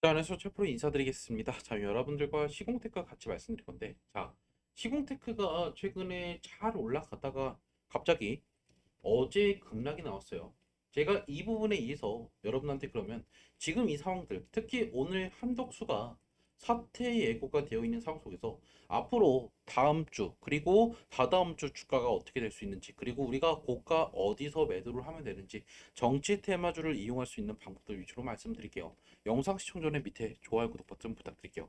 자, 안녕하세요. 최프로 인사드리겠습니다. 자, 여러분들과 시공테크 같이 말씀드릴 건데, 자, 시공테크가 최근에 잘 올라가다가 갑자기 어제 급락이 나왔어요. 제가 이 부분에 의해서 여러분한테 그러면 지금 이 상황들, 특히 오늘 한덕수가 사퇴 예고가 되어 있는 상황 속에서 앞으로 다음 주 그리고 다다음 주 주가가 어떻게 될 수 있는지, 그리고 우리가 고가 어디서 매도를 하면 되는지 정치 테마주를 이용할 수 있는 방법들 위주로 말씀드릴게요. 영상 시청 전에 밑에 좋아요, 구독 버튼 부탁드릴게요.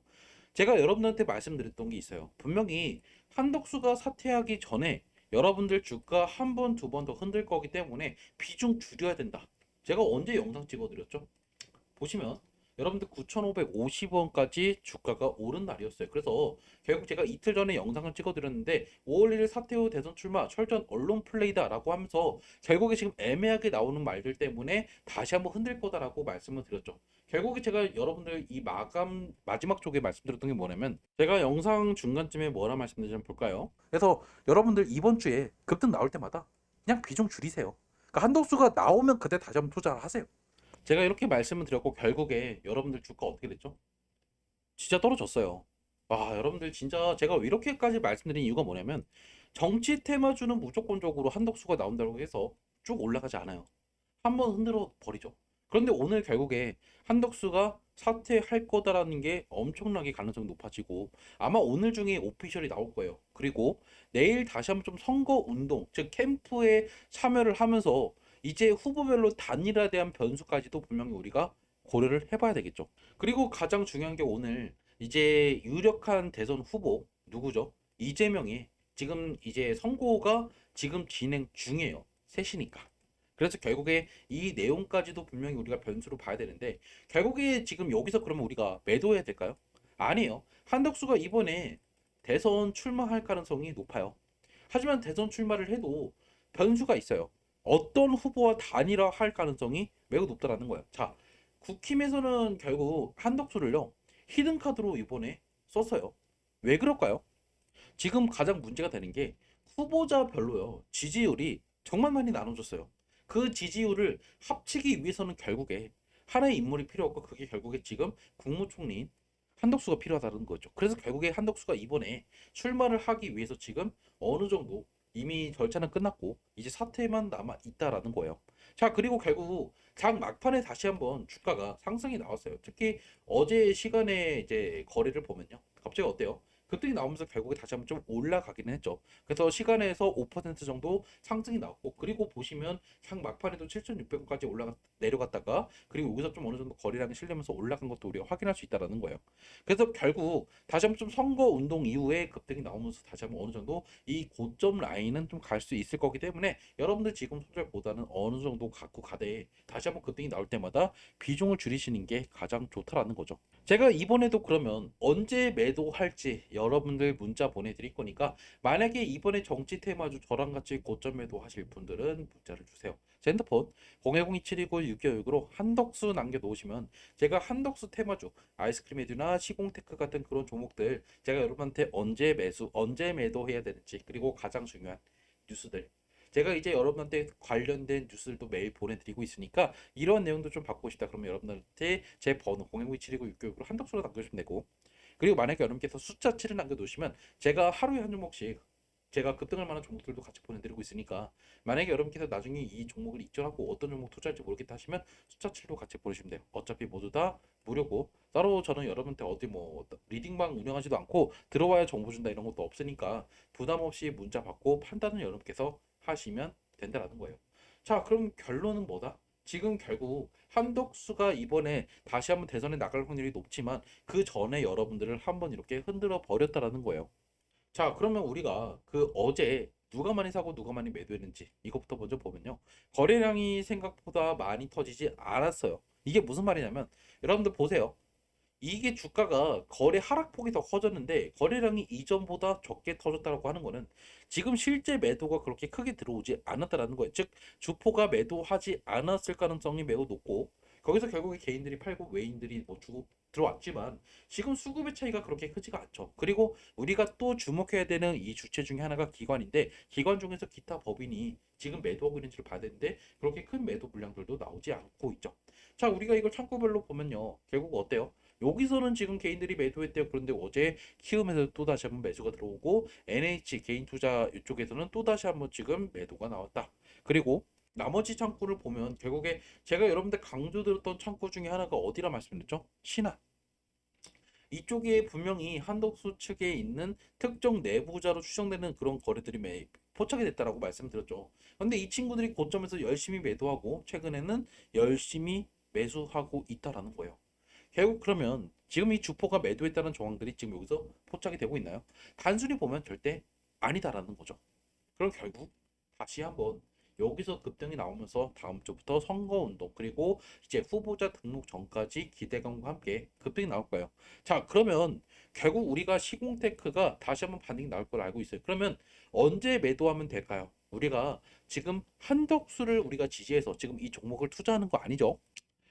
제가 여러분한테 말씀드렸던 게 있어요. 분명히 한덕수가 사퇴하기 전에 여러분들 주가 한 번, 두 번 더 흔들 거기 때문에 비중 줄여야 된다. 제가 언제 영상 찍어드렸죠? 보시면 여러분들 9,550원까지 주가가 오른 날이었어요. 그래서 결국 제가 이틀 전에 영상을 찍어드렸는데 5월 1일 사퇴 후 대선 출마 철저한 언론 플레이다라고 하면서 결국에 지금 애매하게 나오는 말들 때문에 다시 한번 흔들 거다라고 말씀을 드렸죠. 결국에 제가 여러분들 이 마감 마지막 쪽에 말씀드렸던 게 뭐냐면 제가 영상 중간쯤에 뭐라 말씀드리지 한번 볼까요? 그래서 여러분들 이번 주에 급등 나올 때마다 그냥 비중 줄이세요. 그러니까 한덕수가 나오면 그때 다시 한번 투자를 하세요. 제가 이렇게 말씀을 드렸고 결국에 여러분들 주가 어떻게 됐죠? 진짜 떨어졌어요. 아, 여러분들 진짜 제가 이렇게까지 말씀드린 이유가 뭐냐면 정치 테마주는 무조건적으로 한덕수가 나온다고 해서 쭉 올라가지 않아요. 한번 흔들어 버리죠. 그런데 오늘 결국에 한덕수가 사퇴할 거다라는 게 엄청나게 가능성이 높아지고 아마 오늘 중에 오피셜이 나올 거예요. 그리고 내일 다시 한번 좀 선거 운동, 즉 캠프에 참여를 하면서 이제 후보별로 단일화에 대한 변수까지도 분명히 우리가 고려를 해봐야 되겠죠. 그리고 가장 중요한 게 오늘 이제 유력한 대선 후보 누구죠? 이재명이 지금 이제 선거가 지금 진행 중이에요. 셋이니까. 그래서 결국에 이 내용까지도 분명히 우리가 변수로 봐야 되는데 결국에 지금 여기서 그러면 우리가 매도해야 될까요? 아니에요. 한덕수가 이번에 대선 출마할 가능성이 높아요. 하지만 대선 출마를 해도 변수가 있어요. 어떤 후보와 단일화할 가능성이 매우 높다라는 거예요. 자, 국힘에서는 결국 한덕수를요 히든카드로 이번에 썼어요. 왜 그럴까요? 지금 가장 문제가 되는 게 후보자별로요 지지율이 정말 많이 나눠졌어요. 그 지지율을 합치기 위해서는 결국에 하나의 인물이 필요하고 그게 결국에 지금 국무총리인 한덕수가 필요하다는 거죠. 그래서 결국에 한덕수가 이번에 출마를 하기 위해서 지금 어느 정도 이미 절차는 끝났고 이제 사퇴만 남아 있다라는 거예요. 자, 그리고 결국 장 막판에 다시 한번 주가가 상승이 나왔어요. 특히 어제 시간에 이제 거래를 보면요. 갑자기 어때요? 급등이 나오면서 결국에 다시 한번 좀 올라가기는 했죠. 그래서 시간에서 5% 정도 상승이 나왔고 그리고 보시면 장 막판에도 7,600원까지 올라가 내려갔다가 그리고 여기서 좀 어느 정도 거래량이 실리면서 올라간 것도 우리가 확인할 수 있다는 거예요. 그래서 결국 다시 한번 좀 선거 운동 이후에 급등이 나오면서 다시 한번 어느 정도 이 고점 라인은 좀 갈 수 있을 거기 때문에 여러분들 지금 손절보다는 어느 정도 갖고 가되 다시 한번 급등이 나올 때마다 비중을 줄이시는 게 가장 좋다라는 거죠. 제가 이번에도 그러면 언제 매도할지 여러분들 문자 보내드릴 거니까 만약에 이번에 정치 테마주 저랑 같이 고점 매도하실 분들은 문자를 주세요. 제 핸드폰 010-2729-6256으로 한덕수 남겨놓으시면 제가 한덕수 테마주 아이스크림 에듀나 시공테크 같은 그런 종목들 제가 여러분한테 언제 매수 언제 매도해야 되는지 그리고 가장 중요한 뉴스들 제가 이제 여러분한테 관련된 뉴스들도 매일 보내드리고 있으니까 이런 내용도 좀 받고 싶다 그러면 여러분한테 제 번호 010-2729-6256으로 한덕수로 남겨주시면 되고 그리고 만약에 여러분께서 숫자 7을 남겨놓으시면 제가 하루에 한 종목씩 제가 급등할 만한 종목들도 같이 보내드리고 있으니까 만약에 여러분께서 나중에 이 종목을 익절하고 어떤 종목 투자할지 모르겠다 하시면 숫자 7도 같이 보내시면 돼요. 어차피 모두 다 무료고 따로 저는 여러분한테 어디 뭐 리딩방 운영하지도 않고 들어와야 정보 준다 이런 것도 없으니까 부담 없이 문자 받고 판단은 여러분께서 하시면 된다라는 거예요. 자, 그럼 결론은 뭐다? 지금 결국 한덕수가 이번에 다시 한번 대선에 나갈 확률이 높지만 그 전에 여러분들을 한번 이렇게 흔들어 버렸다라는 거예요. 자, 그러면 우리가 그 어제 누가 많이 사고 누가 많이 매도했는지 이것부터 먼저 보면요. 거래량이 생각보다 많이 터지지 않았어요. 이게 무슨 말이냐면 여러분들 보세요. 이게 주가가 거래 하락폭이 더 커졌는데 거래량이 이전보다 적게 터졌다고 하는 거는 지금 실제 매도가 그렇게 크게 들어오지 않았다라는 거예요. 즉 주포가 매도하지 않았을 가능성이 매우 높고 거기서 결국에 개인들이 팔고 외인들이 뭐 주고 들어왔지만 지금 수급의 차이가 그렇게 크지가 않죠. 그리고 우리가 또 주목해야 되는 이 주체 중에 하나가 기관인데 기관 중에서 기타 법인이 지금 매도하고 있는지를 봐야 되는데 그렇게 큰 매도 물량들도 나오지 않고 있죠. 자, 우리가 이걸 창구별로 보면요. 결국 어때요? 여기서는 지금 개인들이 매도했대요. 그런데 어제 키움에서 또 다시 한번 매수가 들어오고 NH 개인 투자 이쪽에서는 또 다시 한번 지금 매도가 나왔다. 그리고 나머지 창구를 보면 결국에 제가 여러분들 강조드렸던 창구 중에 하나가 어디라 말씀드렸죠? 신한. 이쪽에 분명히 한덕수 측에 있는 특정 내부자로 추정되는 그런 거래들이 포착이 됐다라고 말씀드렸죠. 근데 이 친구들이 고점에서 열심히 매도하고 최근에는 열심히 매수하고 있다라는 거예요. 결국 그러면 지금 이 주포가 매도했다는 정황들이 지금 여기서 포착이 되고 있나요? 단순히 보면 절대 아니다라는 거죠. 그럼 결국 다시 한번 여기서 급등이 나오면서 다음 주부터 선거운동 그리고 이제 후보자 등록 전까지 기대감과 함께 급등이 나올 거예요. 자, 그러면 결국 우리가 시공테크가 다시 한번 반등이 나올 걸 알고 있어요. 그러면 언제 매도하면 될까요? 우리가 지금 한덕수를 우리가 지지해서 지금 이 종목을 투자하는 거 아니죠?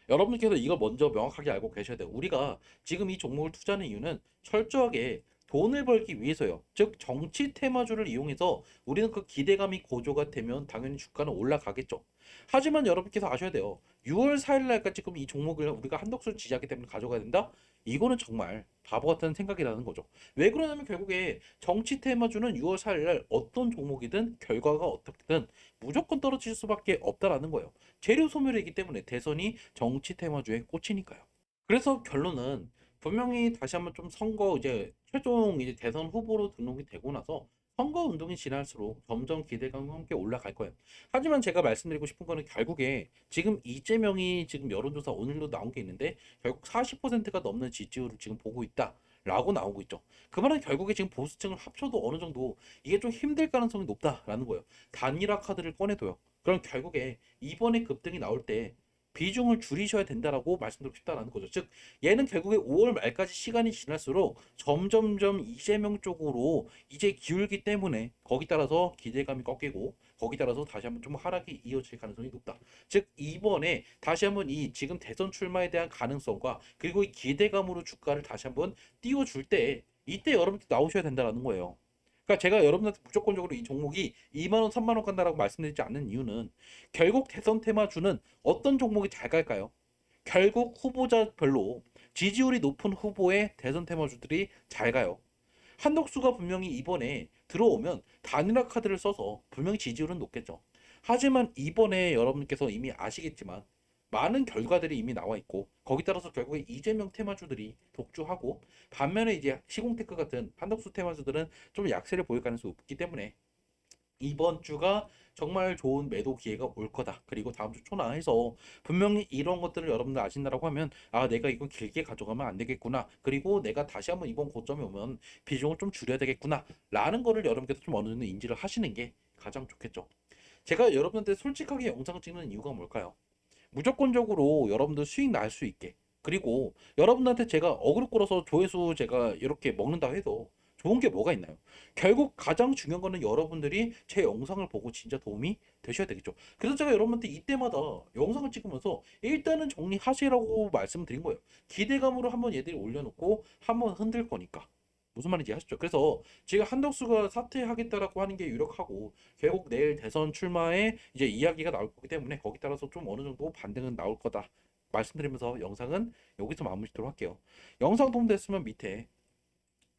여러분께서 이걸 먼저 명확하게 알고 계셔야 돼요. 우리가 지금 이 종목을 투자하는 이유는 철저하게 돈을 벌기 위해서요. 즉 정치 테마주를 이용해서 우리는 그 기대감이 고조가 되면 당연히 주가는 올라가겠죠. 하지만 여러분께서 아셔야 돼요. 6월 4일 날까지 지금 이 종목을 우리가 한덕수를 지지하기 때문에 가져가야 된다? 이거는 정말 바보 같은 생각이라는 거죠. 왜 그러냐면 결국에 정치 테마주는 6월 4일 날 어떤 종목이든 결과가 어떻든 무조건 떨어질 수밖에 없다라는 거예요. 재료 소멸이기 때문에 대선이 정치 테마주의 꽃이니까요. 그래서 결론은 분명히 다시 한번 좀 선거 이제 최종 이제 대선 후보로 등록이 되고 나서 선거 운동이 지날수록 점점 기대감과 함께 올라갈 거예요. 하지만 제가 말씀드리고 싶은 거는 결국에 지금 이재명이 지금 여론조사 오늘도 나온 게 있는데 결국 40%가 넘는 지지율을 지금 보고 있다. 라고 나오고 있죠. 그 말은 결국에 지금 보수층을 합쳐도 어느 정도 이게 좀 힘들 가능성이 높다라는 거예요. 단일화 카드를 꺼내둬요. 그럼 결국에 이번에 급등이 나올 때 비중을 줄이셔야 된다라고 말씀드리고 싶다라는 거죠. 즉 얘는 결국에 5월 말까지 시간이 지날수록 점점점 이재명 쪽으로 이제 기울기 때문에 거기 따라서 기대감이 꺾이고 거기 따라서 다시 한번 좀 하락이 이어질 가능성이 높다. 즉 이번에 다시 한번 이 지금 대선 출마에 대한 가능성과 그리고 이 기대감으로 주가를 다시 한번 띄워줄 때 이때 여러분들 나오셔야 된다라는 거예요. 그러니까 제가 여러분한테 무조건적으로 이 종목이 2만 원, 3만 원 간다라고 말씀드리지 않는 이유는 결국 대선 테마주는 어떤 종목이 잘 갈까요? 결국 후보자별로 지지율이 높은 후보의 대선 테마주들이 잘 가요. 한덕수가 분명히 이번에 들어오면 단일화 카드를 써서 분명히 지지율은 높겠죠. 하지만 이번에 여러분께서 이미 아시겠지만 많은 결과들이 이미 나와 있고 거기 따라서 결국에 이재명 테마주들이 독주하고 반면에 이제 시공테크 같은 한덕수 테마주들은 좀 약세를 보일 가능성이 높기 때문에 이번 주가 정말 좋은 매도 기회가 올 거다. 그리고 다음 주 초나해서 분명히 이런 것들을 여러분들 아신다라고 하면 아 내가 이건 길게 가져가면 안 되겠구나. 그리고 내가 다시 한번 이번 고점에 오면 비중을 좀 줄여야 되겠구나. 라는 거를 여러분께서 좀 어느 정도 인지를 하시는 게 가장 좋겠죠. 제가 여러분한테 솔직하게 영상을 찍는 이유가 뭘까요? 무조건적으로 여러분들 수익 날 수 있게 그리고 여러분한테 제가 어그로 끌어서 조회수 제가 이렇게 먹는다 해도 좋은 게 뭐가 있나요? 결국 가장 중요한 거는 여러분들이 제 영상을 보고 진짜 도움이 되셔야 되겠죠. 그래서 제가 여러분한테 이때마다 영상을 찍으면서 일단은 정리하시라고 말씀드린 거예요. 기대감으로 한번 얘들이 올려놓고 한번 흔들 거니까. 무슨 말인지 아시죠? 그래서 지금 한덕수가 사퇴하겠다라고 하는 게 유력하고 결국 내일 대선 출마에 이제 이야기가 나올 거기 때문에 거기 따라서 좀 어느 정도 반등은 나올 거다 말씀드리면서 영상은 여기서 마무리 짓도록 할게요. 영상 도움됐으면 밑에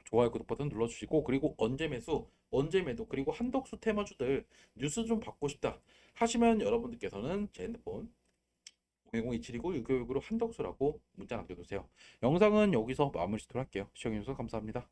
좋아요 구독 버튼 눌러주시고 그리고 언제 매수 언제 매도 그리고 한덕수 테마주들 뉴스 좀 받고 싶다 하시면 여러분들께서는 제 핸드폰 0102729 666으로 한덕수라고 문자 남겨주세요. 영상은 여기서 마무리 짓도록 할게요. 시청해주셔서 감사합니다.